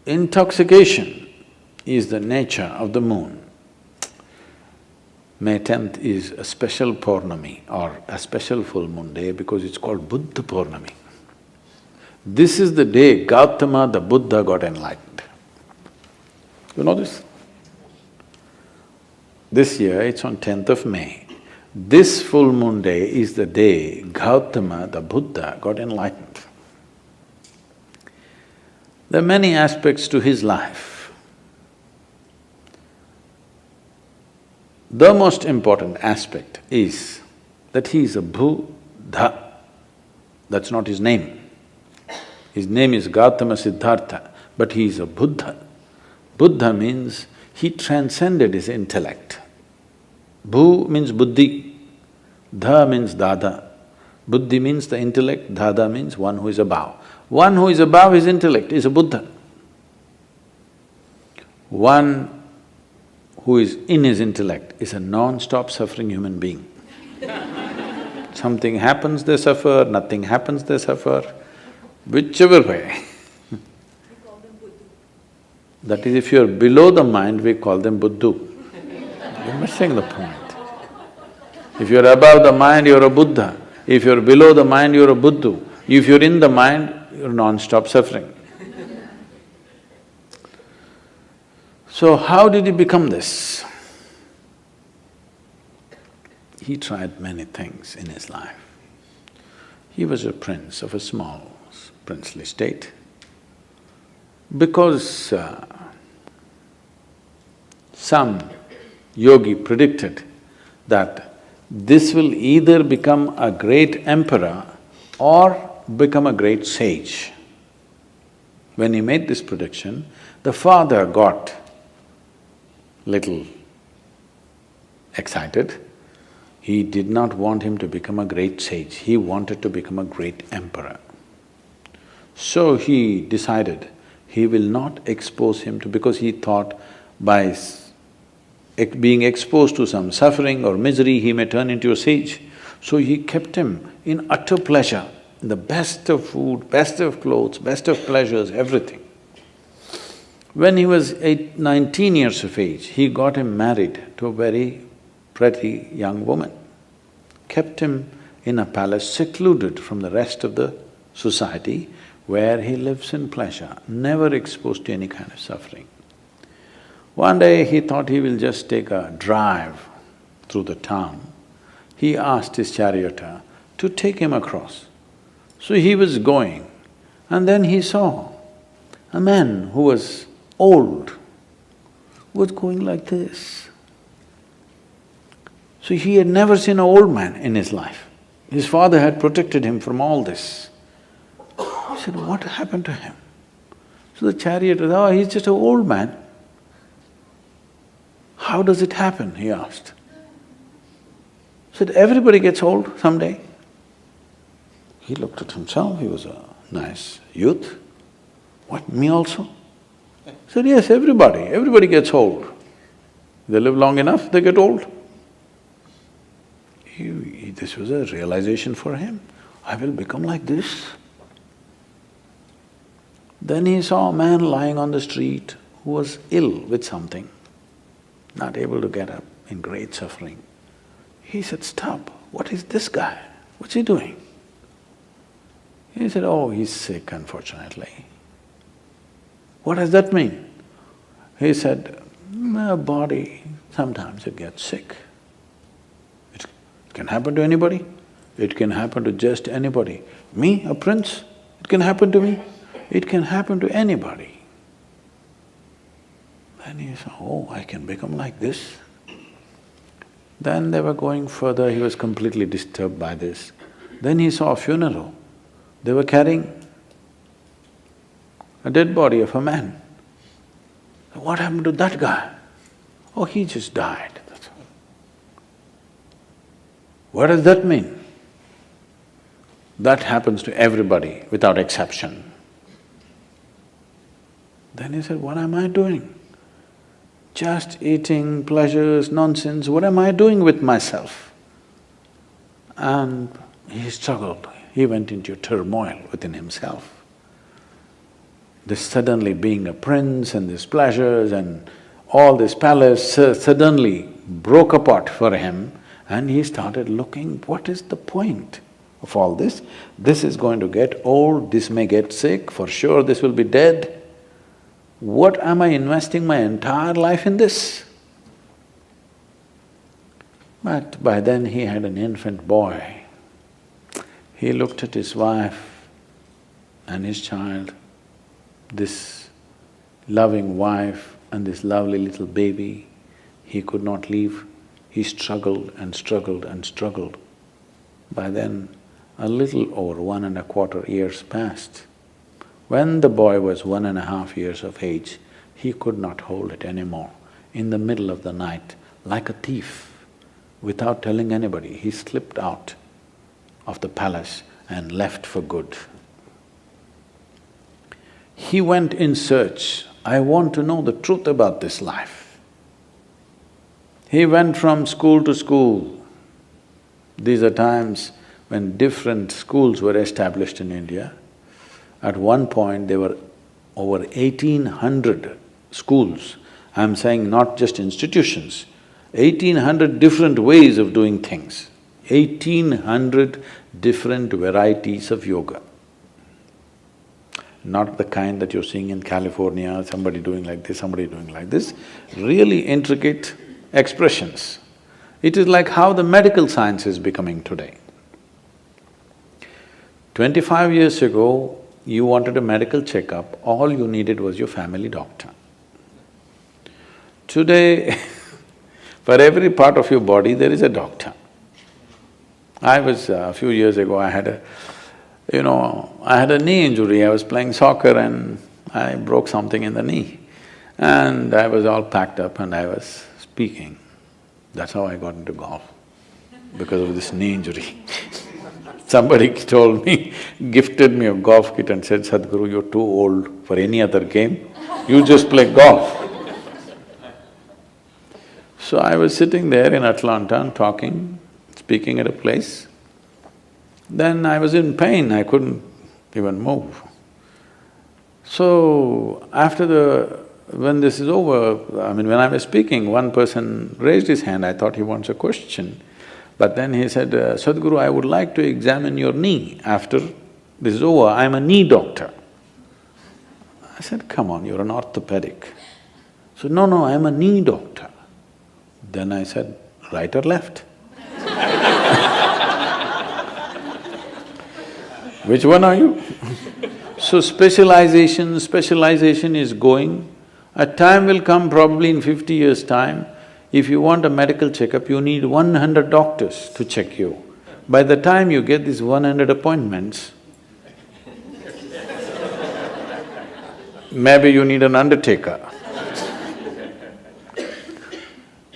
intoxication is the nature of the moon. May 10th is a special Purnima or a special full moon day because it's called Buddha Purnima. This is the day Gautama the Buddha got enlightened. You know this? This year it's on 10th of May. This full moon day is the day Gautama the Buddha got enlightened. There are many aspects to his life. The most important aspect is that he is a Buddha. That's not his name. His name is Gautama Siddhartha, but he is a Buddha. Buddha means he transcended his intellect. Bhu means buddhi, dha means dada. Buddhi means the intellect, dada means one who is above. One who is above his intellect is a Buddha. One who is in his intellect is a non-stop suffering human being. Something happens, they suffer, nothing happens, they suffer, whichever way. That is, if you're below the mind, we call them Buddhu. You're missing the point. If you're above the mind, you're a Buddha. If you're below the mind, you're a Buddhu. If you're in the mind, you're non-stop suffering. So how did he become this? He tried many things in his life. He was a prince of a small princely state. Because some yogi predicted that this will either become a great emperor or become a great sage. When he made this prediction, the father got little excited. He did not want him to become a great sage, he wanted to become a great emperor. So he decided he will not expose him to… because he thought by being exposed to some suffering or misery, he may turn into a sage. So he kept him in utter pleasure, in the best of food, best of clothes, best of pleasures, everything. When he was 19 years of age, he got him married to a very pretty young woman, kept him in a palace secluded from the rest of the society where he lives in pleasure, never exposed to any kind of suffering. One day he thought he will just take a drive through the town. He asked his charioteer to take him across. So he was going, and then he saw a man who was old, was going like this. So he had never seen an old man in his life. His father had protected him from all this. He said, what happened to him? So the charioteer, oh, he's just an old man. How does it happen? He asked. He said, everybody gets old someday. He looked at himself, he was a nice youth. What, me also? He said, yes, everybody gets old. They live long enough, they get old. This was a realization for him, I will become like this. Then he saw a man lying on the street who was ill with something, not able to get up, in great suffering. He said, stop, what is this guy? What's he doing? He said, oh, he's sick, unfortunately. What does that mean? He said, my body, sometimes it gets sick. It can happen to anybody, it can happen to just anybody. Me, a prince, it can happen to me, it can happen to anybody. Then he said, oh, I can become like this. Then they were going further, he was completely disturbed by this. Then he saw a funeral. They were carrying a dead body of a man. What happened to that guy? Oh, he just died, that's all. What does that mean? That happens to everybody without exception. Then he said, what am I doing? Just eating, pleasures, nonsense, what am I doing with myself? And he struggled, he went into turmoil within himself. this suddenly being a prince and these pleasures and all this palace suddenly broke apart for him, and he started looking, what is the point of all this? This is going to get old, this may get sick, for sure this will be dead. What am I investing my entire life in this? But by then he had an infant boy. He looked at his wife and his child, this loving wife and this lovely little baby. He could not leave. He struggled and struggled and struggled. By then, a little over 1.25 years passed. When the boy was 1.5 years of age, he could not hold it anymore. In the middle of the night, like a thief, without telling anybody, he slipped out of the palace and left for good. He went in search, I want to know the truth about this life. He went from school to school. These are times when different schools were established in India. At one point, there were over 1,800 schools. I'm saying not just institutions, 1,800 different ways of doing things, 1,800 different varieties of yoga. Not the kind that you're seeing in California, somebody doing like this, somebody doing like this, really intricate expressions. It is like how the medical science is becoming today. 25 years ago, you wanted a medical checkup, all you needed was your family doctor. Today, for every part of your body, there is a doctor. A few years ago, I had a knee injury. I was playing soccer and I broke something in the knee. And I was all packed up and I was speaking. That's how I got into golf, because of this knee injury. Somebody told me, gifted me a golf kit and said, Sadhguru, you're too old for any other game, you just play golf. So I was sitting there in Atlanta and talking, speaking at a place. Then I was in pain, I couldn't even move. So when this is over, when I was speaking, one person raised his hand, I thought he wants a question. But then he said, Sadhguru, I would like to examine your knee after this is over, I'm a knee doctor. I said, come on, you're an orthopedic. So, no, I'm a knee doctor. Then I said, right or left? Which one are you? So specialization is going. A time will come, probably in 50 years' time, if you want a medical checkup, you need 100 doctors to check you. By the time you get these 100 appointments, maybe you need an undertaker.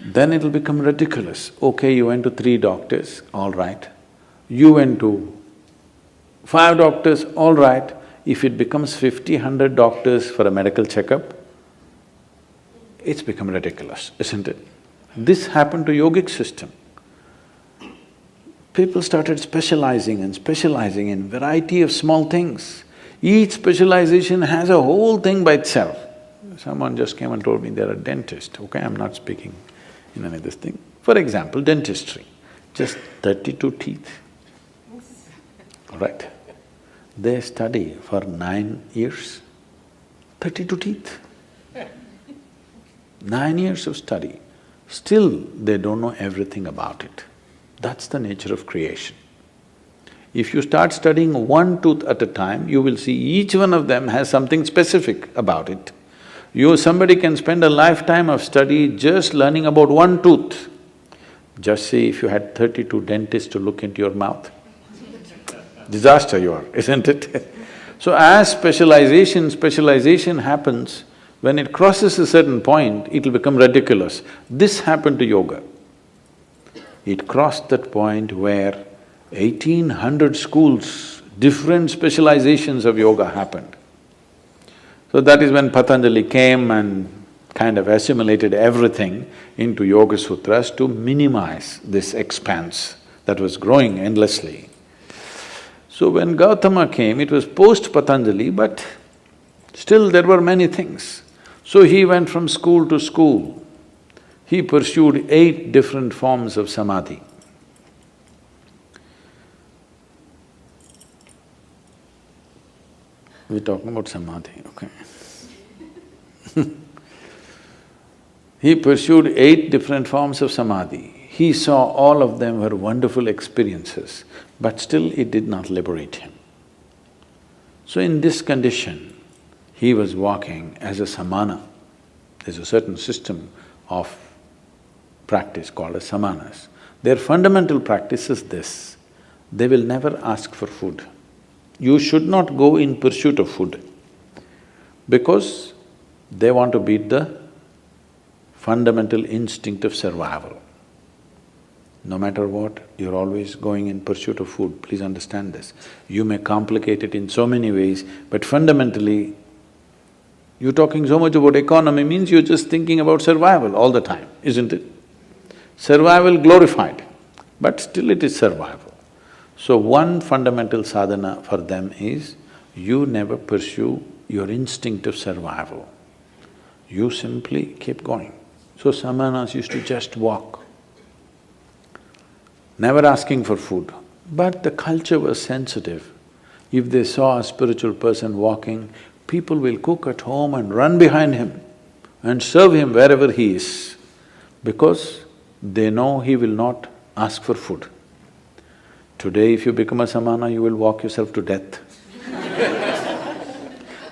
Then it'll become ridiculous. Okay, you went to 3 doctors, all right. You went to 5 doctors, all right. If it becomes 50, 100 doctors for a medical checkup, it's become ridiculous, isn't it? This happened to yogic system. People started specializing and specializing in variety of small things. Each specialization has a whole thing by itself. Someone just came and told me they're a dentist, okay, I'm not speaking in any of this thing. For example, dentistry, just 32 teeth, all right? They study for 9 years, 32 teeth. 9 years of study, still they don't know everything about it. That's the nature of creation. If you start studying one tooth at a time, you will see each one of them has something specific about it. Somebody can spend a lifetime of study just learning about one tooth. Just see if you had 32 dentists to look into your mouth. Disaster you are, isn't it? So as specialization happens, when it crosses a certain point, it'll become ridiculous. This happened to yoga. It crossed that point where 1,800 schools, different specializations of yoga happened. So that is when Patanjali came and kind of assimilated everything into Yoga Sutras to minimize this expanse that was growing endlessly. So when Gautama came, it was post-Patanjali, but Still there were many things. So he went from school to school. He pursued 8 different forms of samadhi. We're talking about samadhi, okay. He pursued 8 different forms of samadhi. He saw all of them were wonderful experiences, but still it did not liberate him. So in this condition, he was walking as a samana. There's a certain system of practice called as samanas. Their fundamental practice is this: they will never ask for food. You should not go in pursuit of food because they want to beat the fundamental instinct of survival. No matter what, you're always going in pursuit of food, please understand this. You may complicate it in so many ways, but fundamentally, you're talking so much about economy means you're just thinking about survival all the time, isn't it? Survival glorified, but still it is survival. So one fundamental sadhana for them is, you never pursue your instinct of survival. You simply keep going. So samanas used to just walk, never asking for food. But the culture was sensitive. If they saw a spiritual person walking, people will cook at home and run behind him and serve him wherever he is, because they know he will not ask for food. Today, if you become a samana, you will walk yourself to death.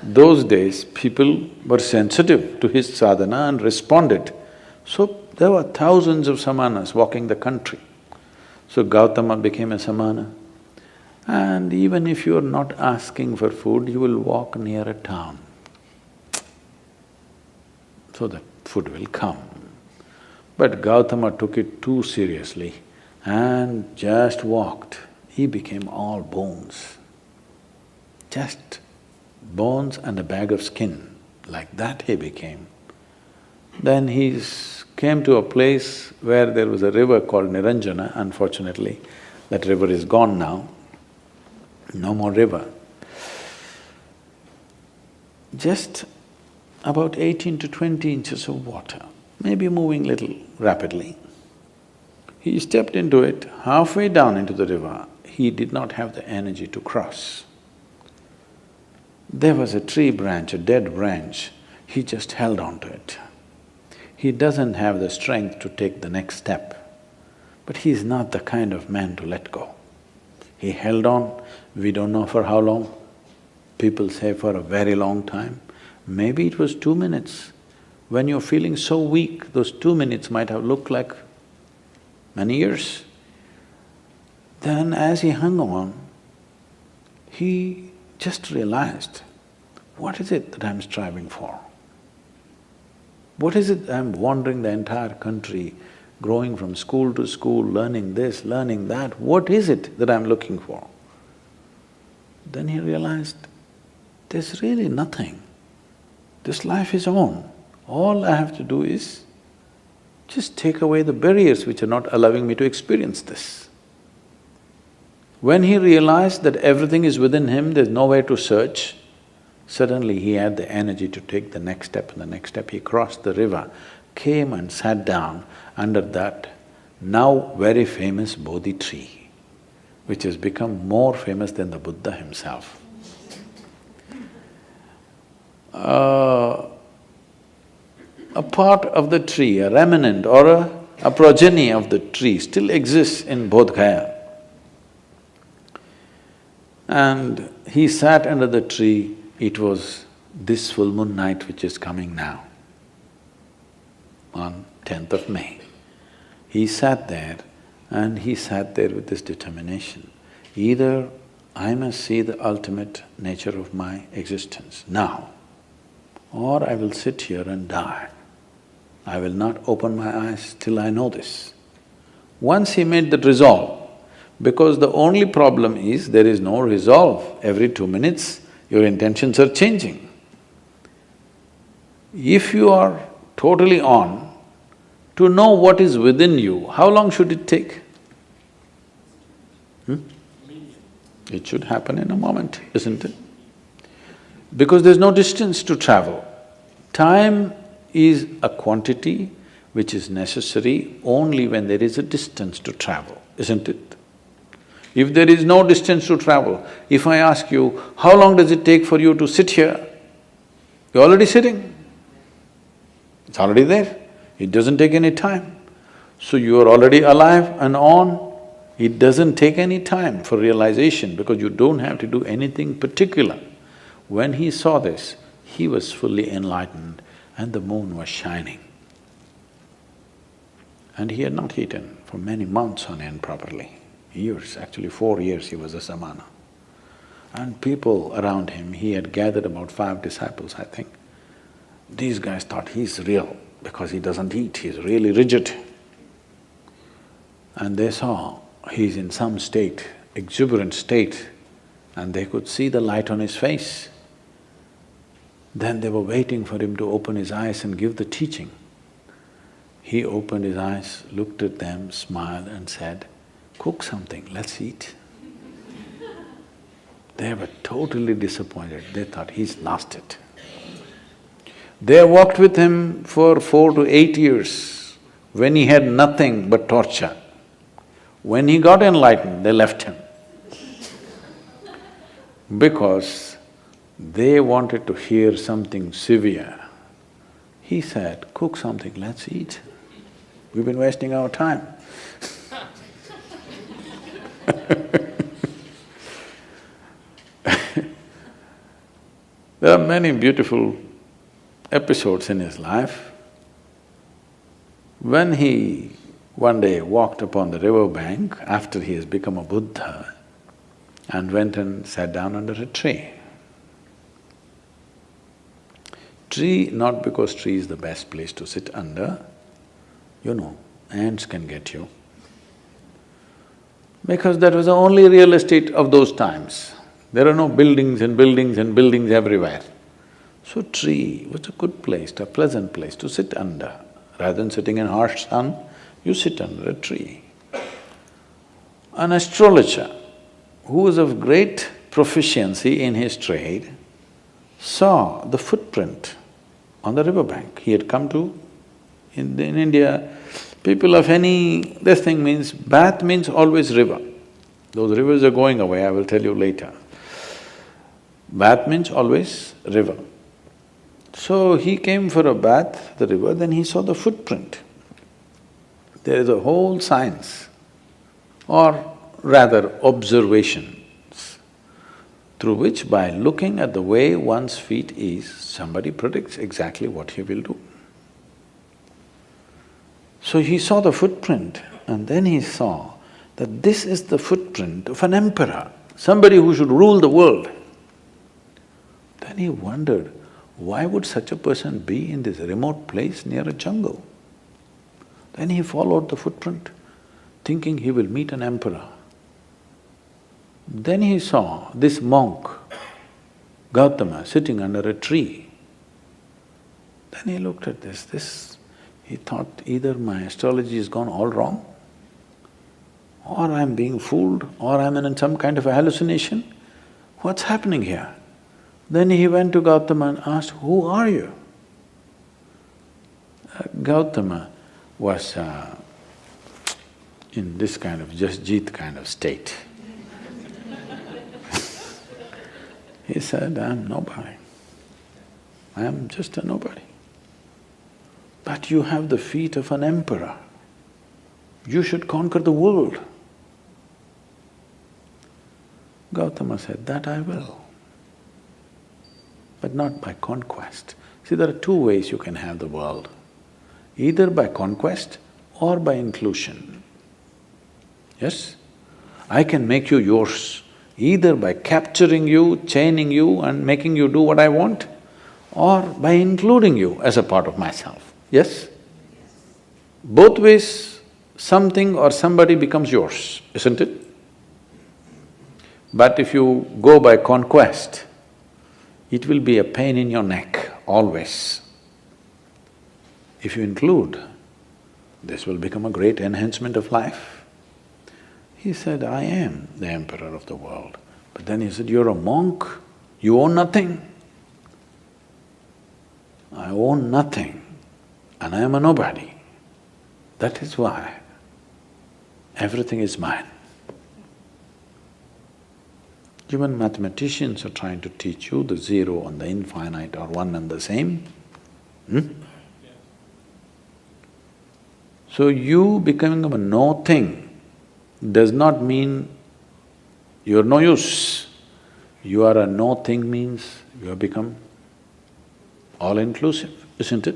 Those days, people were sensitive to his sadhana and responded. So there were thousands of samanas walking the country. So Gautama became a samana. And even if you are not asking for food, you will walk near a town, so that food will come. But Gautama took it too seriously and just walked. He became all bones, just bones and a bag of skin, like that he became. Then he came to a place where there was a river called Niranjana. Unfortunately, that river is gone now, no more river. Just about 18 to 20 inches of water, maybe moving little rapidly. He stepped into it, halfway down into the river, he did not have the energy to cross. There was a tree branch, a dead branch, he just held on to it. He doesn't have the strength to take the next step, but he is not the kind of man to let go. He held on, we don't know for how long, people say for a very long time. Maybe it was 2 minutes. When you're feeling so weak, those 2 minutes might have looked like many years. Then as he hung on, he just realized, what is it that I'm striving for? What is it I'm wandering the entire country, growing from school to school, learning this, learning that, what is it that I'm looking for? Then he realized, there's really nothing. This life is on. All I have to do is just take away the barriers which are not allowing me to experience this. When he realized that everything is within him, there's nowhere to search, suddenly he had the energy to take the next step and the next step. He crossed the river, came and sat down under that now very famous Bodhi tree, which has become more famous than the Buddha himself. A part of the tree, a remnant or a progeny of the tree still exists in Bodh Gaya. And he sat under the tree. It was this full moon night which is coming now, on 10th of May. He sat there and he sat there with this determination, either I must see the ultimate nature of my existence now, or I will sit here and die. I will not open my eyes till I know this. Once he made that resolve, because the only problem is there is no resolve. Every 2 minutes, your intentions are changing. If you are totally on, to know what is within you, how long should it take? It should happen in a moment, isn't it? because there's no distance to travel. Time is a quantity which is necessary only when there is a distance to travel, isn't it? If there is no distance to travel, if I ask you, how long does it take for you to sit here? You're already sitting. It's already there. It doesn't take any time. So you are already alive and on. It doesn't take any time for realization because you don't have to do anything particular. When he saw this, he was fully enlightened and the moon was shining. And he had not eaten for many months on end properly, years, actually 4 years he was a samana. And people around him, he had gathered about 5 disciples, I think. These guys thought he's real because he doesn't eat, he's really rigid. And they saw he's in some state, exuberant state, and they could see the light on his face. Then they were waiting for him to open his eyes and give the teaching. He opened his eyes, looked at them, smiled and said, "Cook something, let's eat." They were totally disappointed, they thought he's lost it. They walked with him for 4 to 8 years when he had nothing but torture. When he got enlightened, they left him because they wanted to hear something severe. He said, "Cook something, let's eat. We've been wasting our time." There are many beautiful episodes in his life. When he one day walked upon the river bank after he has become a Buddha and went and sat down under a tree. Tree, not because tree is the best place to sit under, ants can get you. Because that was the only real estate of those times. There are no buildings and buildings and buildings everywhere. So tree was a good place, a pleasant place to sit under. Rather than sitting in harsh sun, you sit under a tree. An astrologer who was of great proficiency in his trade saw the footprint on the riverbank. He had come to… In India, people of this thing means… bath means always river. Those rivers are going away, I will tell you later. Bath means always river. So he came for a bath at the river, then he saw the footprint. There is a whole science, or rather observations, through which by looking at the way one's feet is, somebody predicts exactly what he will do. So he saw the footprint and then he saw that this is the footprint of an emperor, somebody who should rule the world. Then he wondered, why would such a person be in this remote place near a jungle? Then he followed the footprint, thinking he will meet an emperor. Then he saw this monk, Gautama, sitting under a tree. Then he looked at he thought either my astrology has gone all wrong, or I'm being fooled, or I'm in some kind of a hallucination. What's happening here? Then he went to Gautama and asked, "Who are you?" Gautama was in this kind of Jasjit kind of state. He said, "I'm nobody. I'm just a nobody. But you have the feet of an emperor. You should conquer the world." Gautama said, "That I will, but not by conquest." See, there are 2 ways you can have the world, either by conquest or by inclusion. Yes? I can make you yours, either by capturing you, chaining you and making you do what I want, or by including you as a part of myself. Yes? Both ways, something or somebody becomes yours, isn't it? But if you go by conquest, it will be a pain in your neck, always. If you include, this will become a great enhancement of life. He said, "I am the emperor of the world." But then he said, "You're a monk, you own nothing. I own nothing and I am a nobody. That is why everything is mine. Even mathematicians are trying to teach you the zero and the infinite are one and the same. So you becoming a no thing does not mean you're no use. You are a no thing means you have become all-inclusive, isn't it?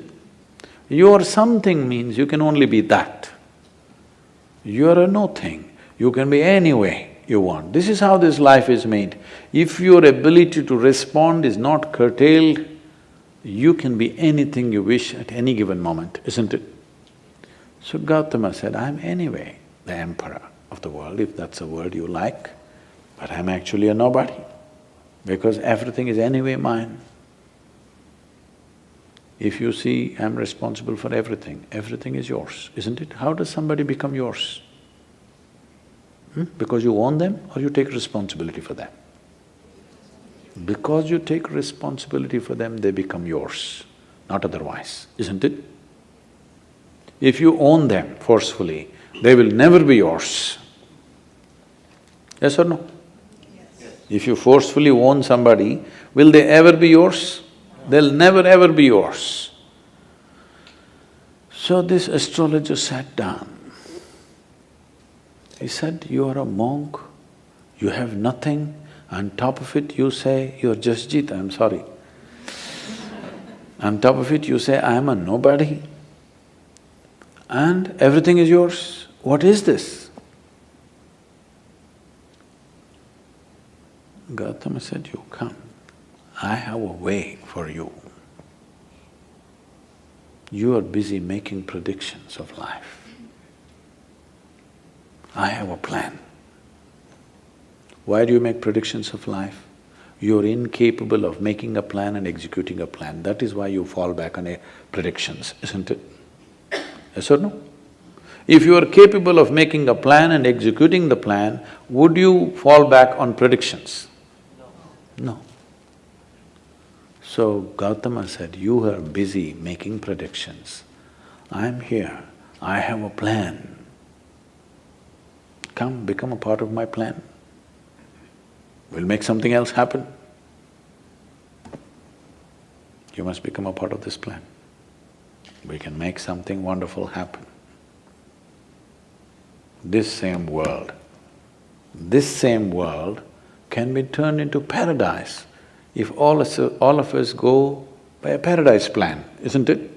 You are something means you can only be that. You are a no thing, you can be any way you want. This is how this life is made. If your ability to respond is not curtailed, you can be anything you wish at any given moment, isn't it? So Gautama said, I'm anyway the emperor of the world, if that's a word you like, but I'm actually a nobody, because everything is anyway mine. If you see I'm responsible for everything, everything is yours, isn't it? How does somebody become yours? Because you own them or you take responsibility for them? Because you take responsibility for them, they become yours, not otherwise, isn't it? If you own them forcefully, they will never be yours. Yes or no? Yes. If you forcefully own somebody, will they ever be yours? They'll never ever be yours. So this astrologer sat down. He said, you are a monk, you have nothing, on top of it you say, you're Jasjit, I'm sorry. On top of it you say, I'm a nobody and everything is yours. What is this? Gautama said, you come, I have a way for you. You are busy making predictions of life. I have a plan. Why do you make predictions of life? You're incapable of making a plan and executing a plan. That is why you fall back on predictions, isn't it? Yes or no? If you are capable of making a plan and executing the plan, would you fall back on predictions? No. So Gautama said, you are busy making predictions. I'm here, I have a plan. Come, become a part of my plan. We'll make something else happen. You must become a part of this plan. We can make something wonderful happen. This same world can be turned into paradise if all of us go by a paradise plan, isn't it?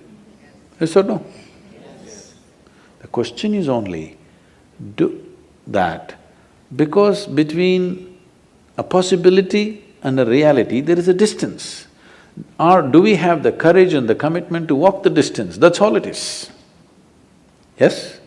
Yes or no? Yes. The question is only, do that, because between a possibility and a reality there is a distance. Or do we have the courage and the commitment to walk the distance? That's all it is. Yes?